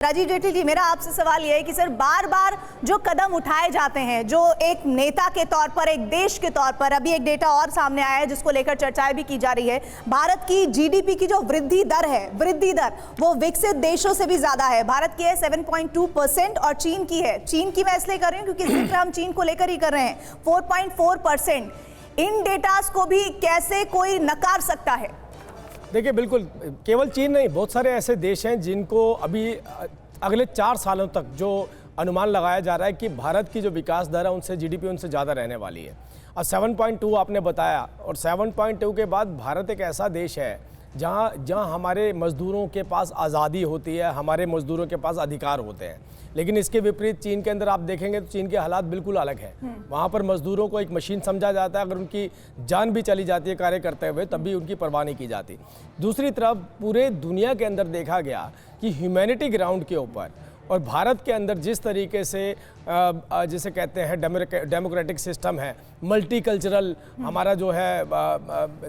राजीव जेटली जी, मेरा आपसे सवाल यह है कि सर बार बार जो कदम उठाए जाते हैं, जो एक नेता के तौर पर, एक देश के तौर पर, अभी एक डेटा और सामने आया है जिसको लेकर चर्चाएं भी की जा रही है। भारत की जीडीपी की जो वृद्धि दर है, वृद्धि दर वो विकसित देशों से भी ज्यादा है। भारत की है 7.2% और चीन की है, चीन की मैं इसलिए कर रही हूँ क्योंकि जिक्र हम चीन को लेकर ही कर रहे हैं, 4.4%। इन डेटास को भी कैसे कोई नकार सकता है? देखिए, बिल्कुल केवल चीन नहीं, बहुत सारे ऐसे देश हैं जिनको अभी अगले 4 सालों तक जो अनुमान लगाया जा रहा है कि भारत की जो विकास दर है उनसे जीडीपी उनसे ज़्यादा रहने वाली है। और 7.2 आपने बताया, और 7.2 के बाद भारत एक ऐसा देश है जहाँ हमारे मज़दूरों के पास आज़ादी होती है, हमारे मज़दूरों के पास अधिकार होते हैं। लेकिन इसके विपरीत चीन के अंदर आप देखेंगे तो चीन के हालात बिल्कुल अलग है। वहाँ पर मज़दूरों को एक मशीन समझा जाता है, अगर उनकी जान भी चली जाती है कार्य करते हुए तब भी उनकी परवाह नहीं की जाती। दूसरी तरफ पूरे दुनिया के अंदर देखा गया कि ह्यूमैनिटी ग्राउंड के ऊपर और भारत के अंदर जिस तरीके से जिसे कहते हैं डेमोक्रेटिक सिस्टम है, मल्टीकल्चरल हमारा जो है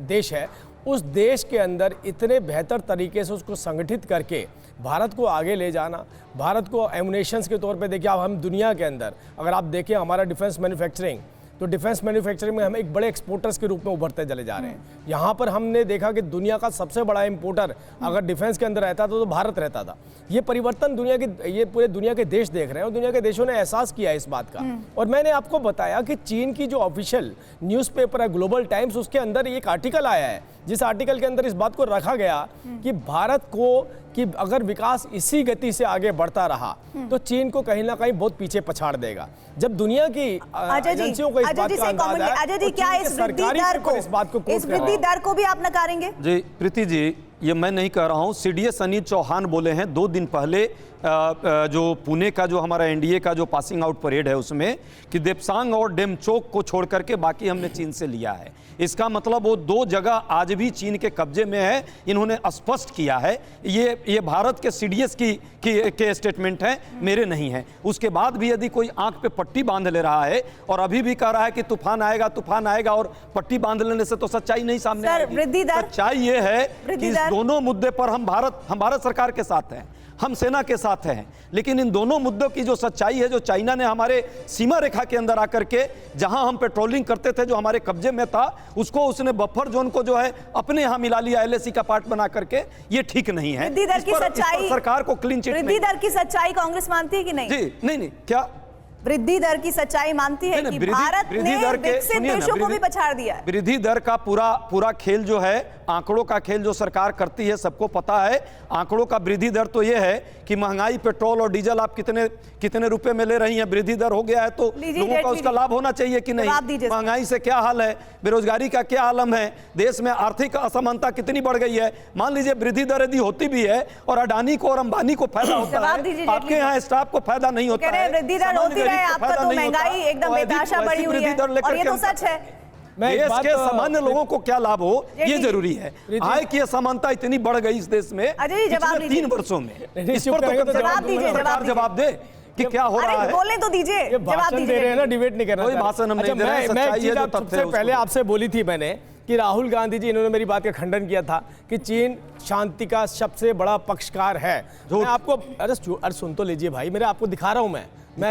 देश है, उस देश के अंदर इतने बेहतर तरीके से उसको संगठित करके भारत को आगे ले जाना, भारत को एमुनेशंस के तौर पे देखिए, अब हम दुनिया के अंदर अगर आप देखें हमारा डिफेंस मैन्युफैक्चरिंग, तो डिफेंस मैन्युफैक्चरिंग में हम एक बड़े एक्सपोर्टर्स के रूप में उभरते चले जा रहे हैं। यहाँ पर हमने देखा कि दुनिया का सबसे बड़ा इंपोर्टर अगर डिफेंस के अंदर रहता तो भारत रहता था। ये परिवर्तन ये पूरे दुनिया के देश देख रहे हैं और दुनिया के देशों ने एहसास किया इस बात का। और मैंने आपको बताया कि चीन की जो ऑफिशियल न्यूज़पेपर है ग्लोबल टाइम्स, उसके अंदर एक आर्टिकल आया है जिस आर्टिकल के अंदर इस बात को रखा गया कि भारत को कि अगर विकास इसी गति से आगे बढ़ता रहा तो चीन को कहीं ना कहीं बहुत पीछे पछाड़ देगा। जब दुनिया की एजेंसियों को इस बात का अंदाजा है, अजय जी, क्या इस वृद्धि दर को भी आप नकारेंगे? जी प्रीति जी, ये मैं नहीं कह रहा हूँ, सीडीएस अनिल चौहान बोले हैं 2 दिन पहले जो पुणे का जो हमारा एनडीए का जो पासिंग आउट परेड है उसमें, कि देपसांग और डेमचोक को छोड़ करके बाकी हमने चीन से लिया है। इसका मतलब वो 2 जगह आज भी चीन के कब्जे में है, इन्होंने स्पष्ट किया है। ये भारत के सीडीएस के स्टेटमेंट हैं, मेरे नहीं है। उसके बाद भी यदि कोई आंख पे पट्टी बांध ले रहा है और अभी भी कह रहा है कि तूफान आएगा और पट्टी बांध लेने से तो सच्चाई नहीं सामने आएगी। सच्चाई ये है कि इस दोनों मुद्दे पर हम भारत सरकार के साथ हैं, हम सेना के साथ हैं, लेकिन इन दोनों मुद्दों की जो सच्चाई है, जो चाइना ने हमारे सीमा रेखा के अंदर आकर के जहां हम पेट्रोलिंग करते थे, जो हमारे कब्जे में था, उसको उसने बफर जोन को जो है अपने यहां मिला लिया, एलएसी का पार्ट बना करके, ये ठीक नहीं है। वृद्धि दर की सच्चाई सरकार को क्लीन चिट, वृद्धि दर की सच्चाई कांग्रेस मानती है कि नहीं? जी नहीं, क्या वृद्धि दर की सच्चाई मानती है कि भारत ने विकसित देशों को भी पछाड़ दिया है? वृद्धि दर का पूरा खेल जो है, आंकड़ों का खेल जो सरकार करती है, सबको पता है। आंकड़ों का वृद्धि दर तो ये है कि महंगाई, पेट्रोल और डीजल आप कितने रुपए में ले रही हैं, वृद्धि दर हो गया है तो लोगों का उसका लाभ होना चाहिए कि नहीं? महंगाई से क्या हाल है, बेरोजगारी का क्या आलम है, देश में आर्थिक असमानता कितनी बढ़ गई है। मान लीजिए वृद्धि दर यदि होती भी है और अडानी को और अंबानी को फायदा होता है, आपके यहाँ स्टाफ को फायदा नहीं होता है। वृद्धि दर होती है, आपका तो महंगाई एकदम बेतहाशा बढ़ी हुई है और ये तो सच है। देश के सामान्य लोगों को क्या लाभ हो, ये जरूरी है। आय की असमानता इतनी बढ़ गई इस देश में पिछले 3 वर्षों में, इस पर तो सरकार जवाब दे कि क्या हो रहा है। बोले तो दीजिए, जवाब दीजिए। दे रहे हैं ना, डिबेट नहीं कर रहे। कोई भाषण हम नहीं दे रहे हैं, सच्चाई है जो तथ्य है। पहले आपसे बोली थी मैंने कि राहुल गांधी जी, इन्होंने मेरी बात का खंडन किया था कि चीन शांति का सबसे बड़ा पक्षकार है। मैं आपको अरे सुन तो लीजिए भाई, मेरे आपको दिखा रहा हूं मैं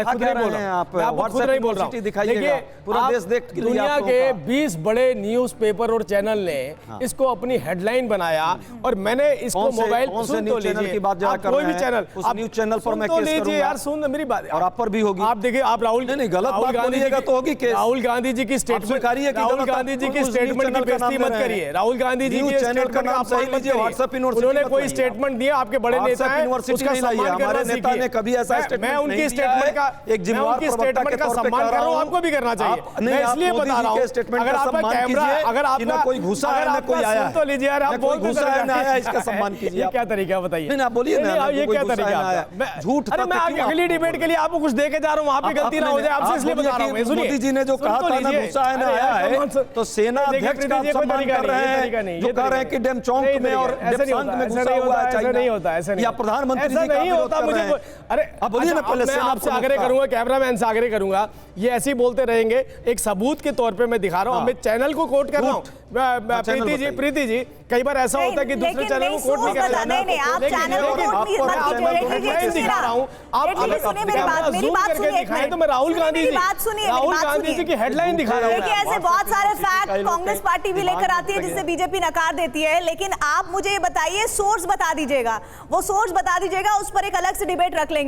खुद नहीं बोल रहा हूं, आप खुद नहीं बोल रहा हूं। देखिए, पूरा देश देख दुनिया के 20 बड़े न्यूज़पेपर और चैनल ने इसको अपनी हेडलाइन बनाया और मैंने इसको मोबाइल सुन तो लीजिए, कोई भी चैनल, आप न्यूज़ चैनल पर मैं केस करूंगा यार, सुन मेरी बात, और आप पर भी होगी। आप देखिए, आप राहुल गलत बात बोलिएगा तो होगी केस। राहुल गांधी जी की स्टेटमेंट, राहुल गांधी जी की स्टेटमेंट की बेइज्जती मत करिए। राहुल गांधी जी की चैनल का नाम सही लीजिए, व्हाट्सएप यूनिवर्सिटी, उन्होंने कोई स्टेटमेंट दिया, आपके बड़े नेता हैं, उसका सम्मान करना हमारे नेता ने कभी ऐसा स्टेटमेंट, मैं उनकी स्टेटमेंट का एक उनकी स्टेटमेंट का सम्मान कर रहा हूं, आपको भी करना चाहिए। मैं इसलिए बता रहा हूं, अगर आपका कैमरा, अगर आपका कोई घुसा है ना कोई आया है, तो लीजिए यार, आप बोल घुसा है ना आया, इसका सम्मान कीजिए। ये क्या तरीका बताइए? नहीं आप बोलिए ना, ये क्या तरीका है? झूठ। अरे मैं अगली डिबेट के लिए आपको कुछ दे के जा रहा हूं, वहां पे गलती ना हो जाए, आपसे इसलिए बता रहा हूं। मोदी जी ने जो कहा था ना, घुसा है ना आया है, तो सेना अध्यक्ष का सम्मान कर रहे हैं, जो कह रहे हैं कि डेमचोक में और डेपसांग में घुसा हुआ है चाइना, नहीं होता, ऐसा नहीं, या प्रधानमंत्री जी नहीं होता। मुझे अरे आप बोलिए ना पहले, मैं आपसे आग्रह करूंगा, कैमरामैन से आग्रह करूंगा, ये ऐसे ही बोलते रहेंगे। एक सबूत के तौर पे मैं दिखा रहा हूँ, मैं चैनल को कोट कर रहा हूँ। प्रीति जी, कई बार ऐसा होता है कि दूसरे चैनल को कोट नहीं कर, नहीं, आप चैनल को कोट दिखा रहा हूँ। आप मेरी बात सुनिए, तो मैं राहुल गांधी जी की हेडलाइन दिखा रहा हूँ। देखिए, ऐसे बहुत सारे फैक्ट कांग्रेस पार्टी भी लेकर आती है जिससे बीजेपी नकार देती है, लेकिन आप मुझे ये बताइए, सोर्स बता दीजिएगा, वो सोर्स बता दीजिएगा, उस पर एक अलग से डिबेट रख लेंगे।